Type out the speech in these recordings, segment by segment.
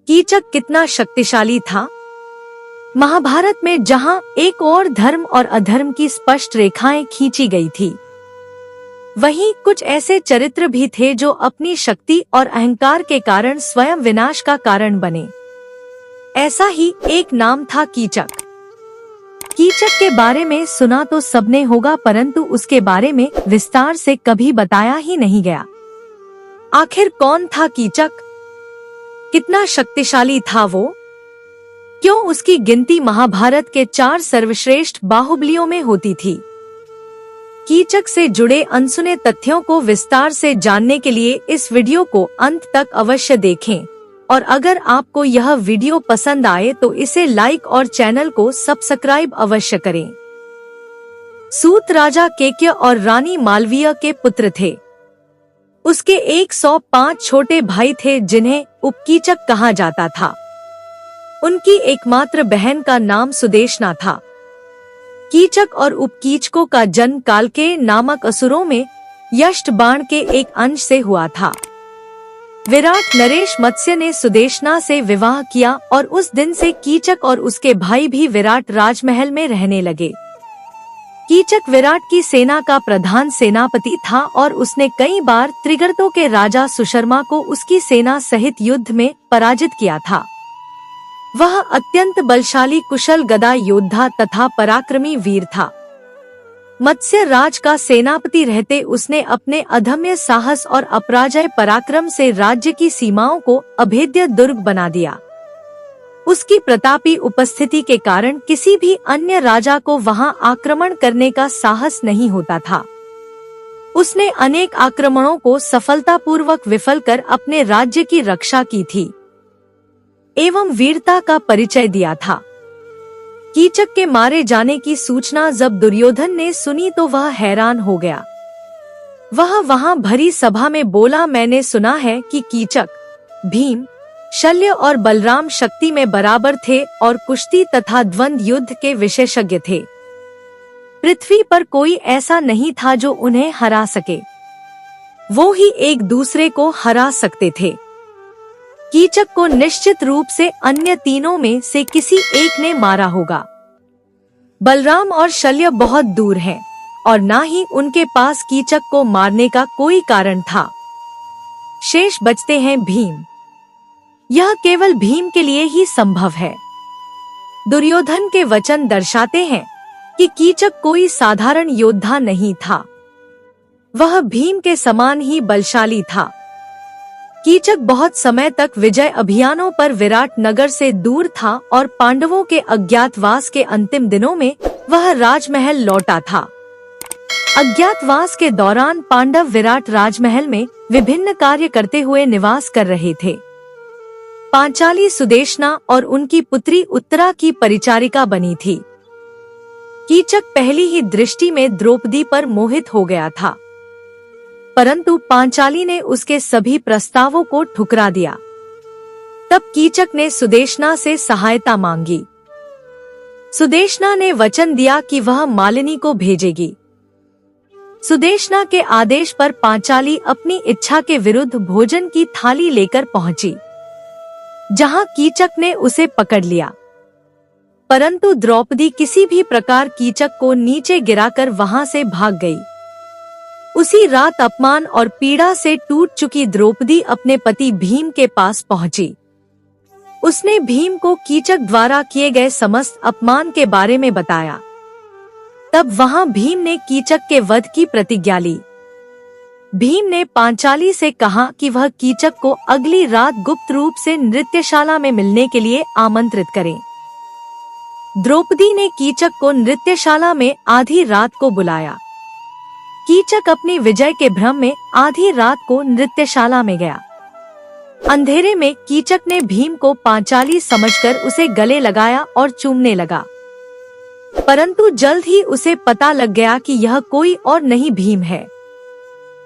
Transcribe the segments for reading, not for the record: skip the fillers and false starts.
कीचक कितना शक्तिशाली था। महाभारत में जहां एक और धर्म और अधर्म की स्पष्ट रेखाएं खींची गई थी, वहीं कुछ ऐसे चरित्र भी थे जो अपनी शक्ति और अहंकार के कारण स्वयं विनाश का कारण बने। ऐसा ही एक नाम था कीचक। कीचक के बारे में सुना तो सबने होगा, परंतु उसके बारे में विस्तार से कभी बताया ही नहीं गया। आखिर कौन था कीचक? कितना शक्तिशाली था वो? क्यों उसकी गिनती महाभारत के 4 सर्वश्रेष्ठ बाहुबलियों में होती थी? कीचक से जुड़े अनसुने तथ्यों को विस्तार से जानने के लिए इस वीडियो को अंत तक अवश्य देखें, और अगर आपको यह वीडियो पसंद आए तो इसे लाइक और चैनल को सब्सक्राइब अवश्य करें। सूत राजा केकय और रानी मालवीय के पुत्र थे। उसके 105 छोटे भाई थे जिन्हें उपकीचक कहा जाता था। उनकी एकमात्र बहन का नाम सुदेशना था। कीचक और उपकीचकों का जन्म कालकेय नामक असुरों में यष्ट बाण के एक अंश से हुआ था। विराट नरेश मत्स्य ने सुदेशना से विवाह किया और उस दिन से कीचक और उसके भाई भी विराट राजमहल में रहने लगे। कीचक विराट की सेना का प्रधान सेनापति था और उसने कई बार त्रिगर्तों के राजा सुशर्मा को उसकी सेना सहित युद्ध में पराजित किया था। वह अत्यंत बलशाली कुशल गदा योद्धा तथा पराक्रमी वीर था। मत्स्य राज का सेनापति रहते उसने अपने अदम्य साहस और अपराजय पराक्रम से राज्य की सीमाओं को अभेद्य दुर्ग बना दिया। उसकी प्रतापी उपस्थिति के कारण किसी भी अन्य राजा को वहां आक्रमण करने का साहस नहीं होता था। उसने अनेक आक्रमणों को सफलतापूर्वक विफल कर अपने राज्य की रक्षा की थी एवं वीरता का परिचय दिया था। कीचक के मारे जाने की सूचना जब दुर्योधन ने सुनी तो वह हैरान हो गया। वह वहां भरी सभा में बोला, मैंने सुना है कि कीचक, भीम, शल्य और बलराम शक्ति में बराबर थे और कुश्ती तथा द्वंद्व युद्ध के विशेषज्ञ थे। पृथ्वी पर कोई ऐसा नहीं था जो उन्हें हरा सके। वो ही एक दूसरे को हरा सकते थे। कीचक को निश्चित रूप से अन्य तीनों में से किसी एक ने मारा होगा। बलराम और शल्य बहुत दूर हैं और ना ही उनके पास कीचक को मारने का कोई कारण था। शेष बचते हैं भीम। यह केवल भीम के लिए ही संभव है। दुर्योधन के वचन दर्शाते हैं कि कीचक कोई साधारण योद्धा नहीं था। वह भीम के समान ही बलशाली था। कीचक बहुत समय तक विजय अभियानों पर विराट नगर से दूर था और पांडवों के अज्ञातवास के अंतिम दिनों में वह राजमहल लौटा था। अज्ञातवास के दौरान पांडव विराट राजमहल में विभिन्न कार्य करते हुए निवास कर रहे थे। पांचाली सुदेशना और उनकी पुत्री उत्तरा की परिचारिका बनी थी। कीचक पहली ही दृष्टि में द्रौपदी पर मोहित हो गया था, परंतु पांचाली ने उसके सभी प्रस्तावों को ठुकरा दिया। तब कीचक ने सुदेशना से सहायता मांगी। सुदेशना ने वचन दिया कि वह मालिनी को भेजेगी। सुदेशना के आदेश पर पांचाली अपनी इच्छा के विरुद्ध भोजन की थाली लेकर पहुंची, जहां कीचक ने उसे पकड़ लिया। परंतु द्रौपदी किसी भी प्रकार कीचक को नीचे गिराकर वहां से भाग गई। उसी रात अपमान और पीड़ा से टूट चुकी द्रौपदी अपने पति भीम के पास पहुंची। उसने भीम को कीचक द्वारा किए गए समस्त अपमान के बारे में बताया। तब वहां भीम ने कीचक के वध की प्रतिज्ञा ली। भीम ने पांचाली से कहा कि वह कीचक को अगली रात गुप्त रूप से नृत्यशाला में मिलने के लिए आमंत्रित करें। द्रौपदी ने कीचक को नृत्यशाला में आधी रात को बुलाया। कीचक अपनी विजय के भ्रम में आधी रात को नृत्यशाला में गया। अंधेरे में कीचक ने भीम को पांचाली समझकर उसे गले लगाया और चूमने लगा, परंतु जल्द ही उसे पता लग गया कि यह कोई और नहीं भीम है।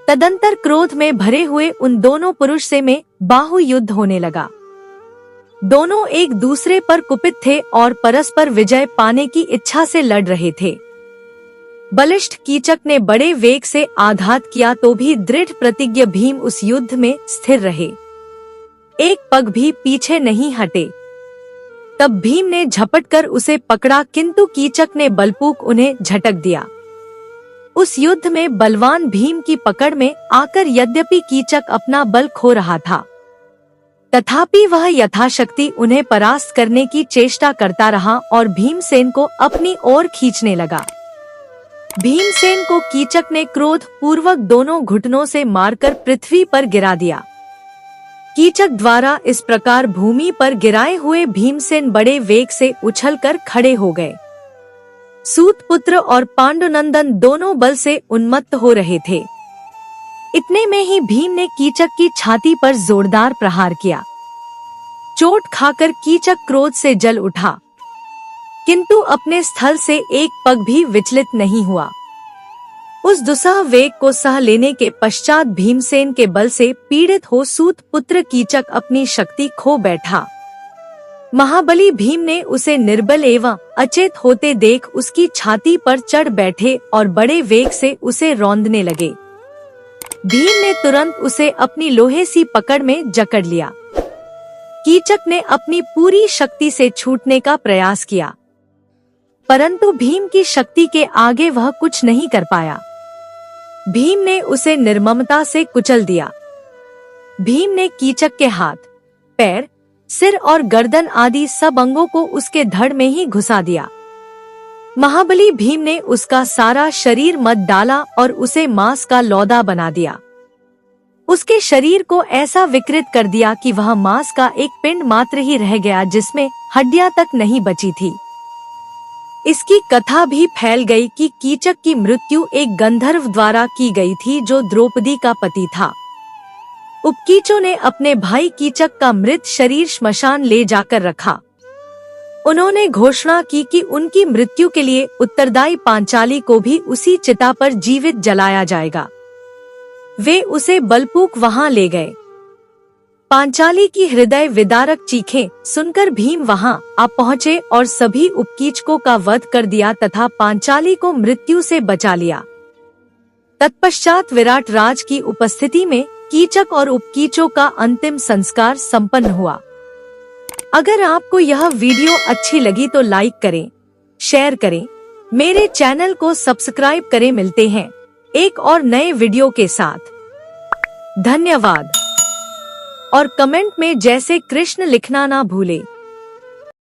तदंतर क्रोध में भरे हुए उन दोनों पुरुष से में बाहु युद्ध होने लगा। दोनों एक दूसरे पर कुपित थे और परस्पर विजय पाने की इच्छा से लड़ रहे थे। बलिष्ठ कीचक ने बड़े वेग से आघात किया तो भी दृढ़ प्रतिज्ञ भीम उस युद्ध में स्थिर रहे। एक पग भी पीछे नहीं हटे। तब भीम ने झपट कर उसे पकड़ा, किंतु कीचक ने बलपूर्वक उन्हें झटक दिया। उस युद्ध में बलवान भीम की पकड़ में आकर यद्यपि कीचक अपना बल खो रहा था, तथापि वह यथाशक्ति उन्हें परास्त करने की चेष्टा करता रहा और भीमसेन को अपनी ओर खींचने लगा। भीमसेन को कीचक ने क्रोध पूर्वक दोनों घुटनों से मारकर पृथ्वी पर गिरा दिया। कीचक द्वारा इस प्रकार भूमि पर गिराए हुए भीमसेन बड़े वेग से उछलकर खड़े हो गए। सूतपुत्र और पांडुनंदन दोनों बल से उन्मत्त हो रहे थे। इतने में ही भीम ने कीचक की छाती पर जोरदार प्रहार किया। चोट खाकर कीचक क्रोध से जल उठा, किंतु अपने स्थल से एक पग भी विचलित नहीं हुआ। उस दुस्सह वेग को सह लेने के पश्चात भीमसेन के बल से पीड़ित हो सूतपुत्र कीचक अपनी शक्ति खो बैठा। महाबली भीम ने उसे निर्बल एवं अचेत होते देख उसकी छाती पर चढ़ बैठे और बड़े वेग से उसे रौंदने लगे। भीम ने तुरंत उसे अपनी लोहे सी पकड़ में जकड़ लिया। कीचक ने अपनी पूरी शक्ति से छूटने का प्रयास किया, परंतु भीम की शक्ति के आगे वह कुछ नहीं कर पाया। भीम ने उसे निर्ममता से कुचल दिया। भीम ने कीचक के हाथ, पैर, सिर और गर्दन आदि सब अंगों को उसके धड़ में ही घुसा दिया। महाबली भीम ने उसका सारा शरीर मत डाला और उसे मांस का लौदा बना दिया। उसके शरीर को ऐसा विकृत कर दिया कि वह मांस का एक पिंड मात्र ही रह गया, जिसमें हड्डियां तक नहीं बची थी। इसकी कथा भी फैल गई कि कीचक की मृत्यु एक गंधर्व द्वारा की गई थी, जो द्रौपदी का पति था। उपकीचों ने अपने भाई कीचक का मृत शरीर श्मशान ले जाकर रखा। उन्होंने घोषणा की कि उनकी मृत्यु के लिए उत्तरदायी पांचाली को भी उसी चिता पर जीवित जलाया जाएगा। वे उसे बलपूर्वक वहां ले गए। पांचाली की हृदय विदारक चीखें सुनकर भीम वहां आ पहुँचे और सभी उपकीचकों का वध कर दिया तथा पांचाली को मृत्यु से बचा लिया। तत्पश्चात विराट राज की उपस्थिति में कीचक और उपकीचों का अंतिम संस्कार संपन्न हुआ। अगर आपको यह वीडियो अच्छी लगी तो लाइक करें, शेयर करें, मेरे चैनल को सब्सक्राइब करें। मिलते हैं एक और नए वीडियो के साथ। धन्यवाद। और कमेंट में जय श्री कृष्ण लिखना ना भूले।